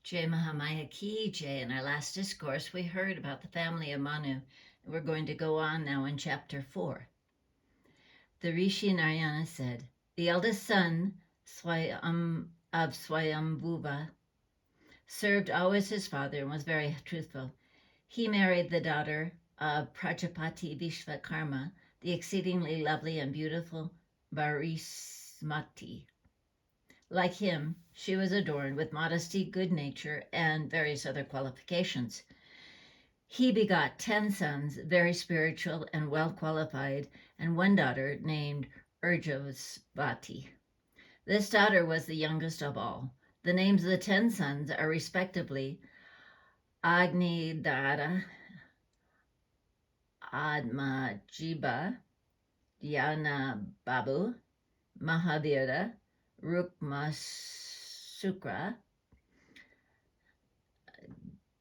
Jai Mahamaya Ki Jai. In our last discourse, we heard about the family of Manu. We're going to go on now in chapter 4. The Rishi Narayana said, the eldest son of Swayambhuva served always his father and was very truthful. He married the daughter of Prajapati Vishvakarma, the exceedingly lovely and beautiful Varismati. Like him, she was adorned with modesty, good nature, and various other qualifications. He begot 10 sons, very spiritual and well qualified, and one daughter named Urjavati. This daughter was the youngest of all. The names of the 10 sons are respectively Agnidara, Admajiba, Dhyana Babu, Mahavira, Rukmasukra,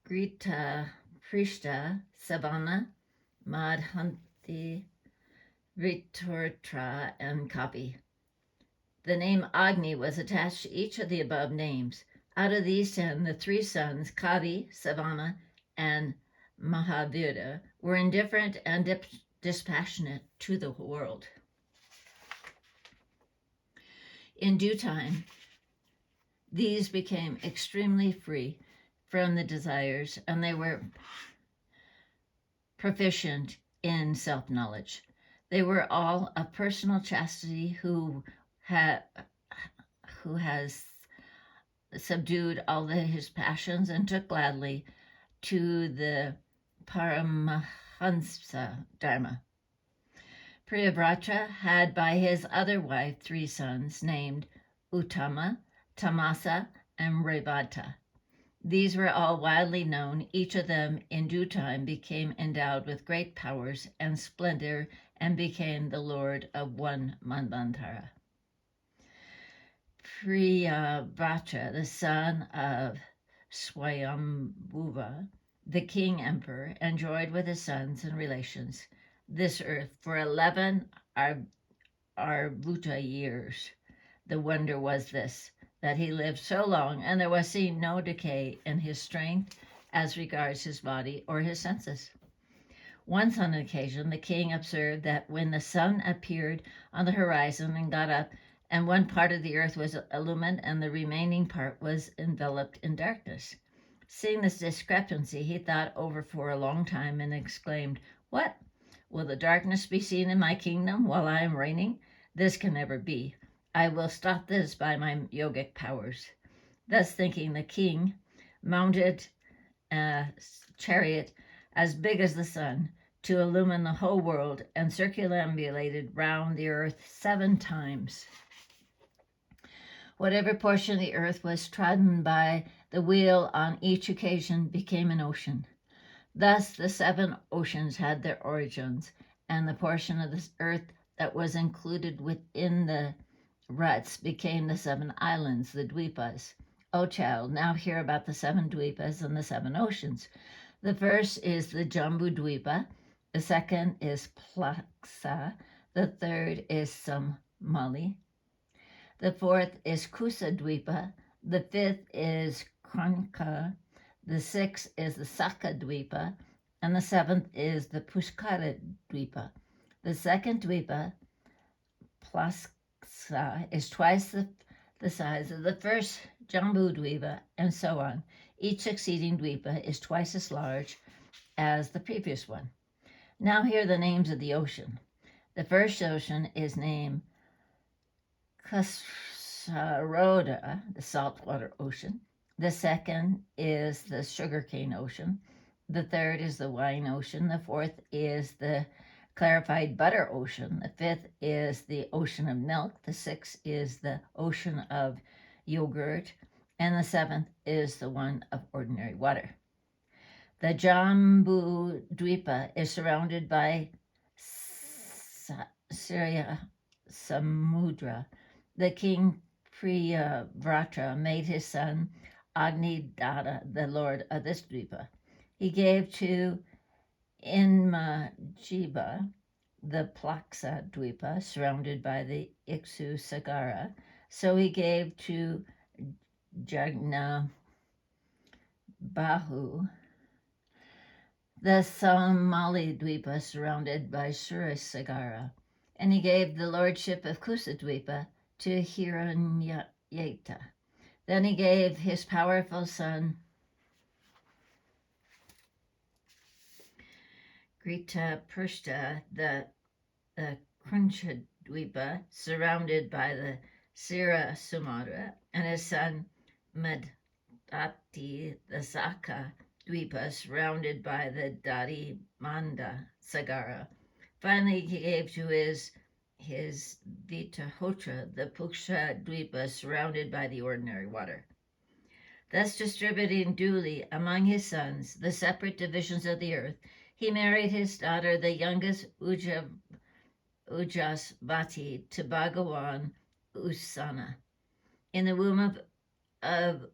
Grita Prishta, Savana, Madhanti, Vitortra, and Kapi. The name Agni was attached to each of the above names. Out of these 10, the 3 sons, Kavi, Savana, and Mahavira, were indifferent and dispassionate to the world. In due time, these became extremely free from the desires, and they were proficient in self-knowledge. They were all of personal chastity who has subdued all his passions and took gladly to the Paramahansa Dharma. Priyavrata had by his other wife 3 sons named Uttama, Tamasa, and Revata. These were all widely known. Each of them in due time became endowed with great powers and splendor and became the lord of one Manvantara. Priyavrata, the son of Swayambhuva, the king emperor, enjoyed with his sons and relations this earth for 11 Arvuta years. The wonder was this, that he lived so long and there was seen no decay in his strength as regards his body or his senses. Once on an occasion, the king observed that when the sun appeared on the horizon and got up, and one part of the earth was illumined and the remaining part was enveloped in darkness. Seeing this discrepancy, he thought over for a long time and exclaimed, "What? Will the darkness be seen in my kingdom while I am reigning? This can never be. I will stop this by my yogic powers." Thus thinking, the king mounted a chariot as big as the sun to illumine the whole world and circumambulated round the earth 7 times. Whatever portion of the earth was trodden by the wheel on each occasion became an ocean. Thus the 7 oceans had their origins, and the portion of the earth that was included within the ruts became the 7 islands, the Dvipas. O child, now hear about the 7 Dvipas and the 7 oceans. The first is the Jambu Dvipa, the second is Plaksa, the third is Samali, the fourth is Kusa Dvipa, the fifth is Kranka, the 6th is the Saka Dvipa, and the 7th is the Pushkara Dvipa. The second Dvipa, Plaksa, is twice the size of the first Jambu Dvipa, and so on. Each succeeding Dvipa is twice as large as the previous one. Now here are the names of the ocean. The first ocean is named Kasaroda, the saltwater ocean. The second is the sugarcane ocean. The third is the wine ocean. The fourth is the clarified butter ocean. The fifth is the ocean of milk. The 6th is the ocean of yogurt. And the 7th is the one of ordinary water. The Jambu Dvipa is surrounded by Surya Samudra. The king Priyavrata made his son Agnidara the lord of this Dvipa. He gave to Inmajiba the Plaksa Dvipa, surrounded by the Iksu Sagara. So he gave to Jagna Bahu, the Samali Dwepa surrounded by Surasagara, and he gave the lordship of Kusadwepa to Hiranyayata. Then he gave his powerful son Gritaprishta the Krunchadwepa surrounded by the Sira Sumatra, and his son Madati the Saka Dwepa surrounded by the Dadi Manda Sagara. Finally, he gave to his Vitahotra the Puksha Dwepa surrounded by the ordinary water. Thus distributing duly among his sons the separate divisions of the earth, he married his daughter, the youngest Ujasvati, to Bhagawan Usana. In the womb of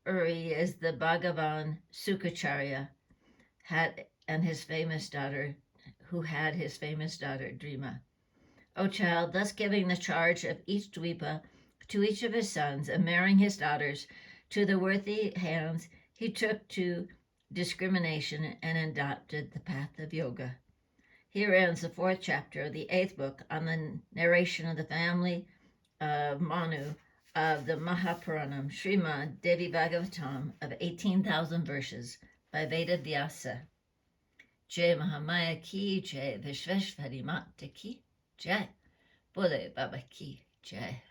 Uri is the Bhagavan Sukacharya and his famous daughter, who had his famous daughter Drima. O child, thus giving the charge of each dwepa to each of his sons and marrying his daughters to the worthy hands, he took to discrimination and adopted the path of yoga. Here ends the 4th chapter of the 8th book on the narration of the family of Manu of the Mahapuranam Srimad Devi Bhagavatam of 18,000 verses by Veda Vyasa. Jai Mahamaya ki jai, Vishveshvari Mata ki jai, Bole Baba ki jai.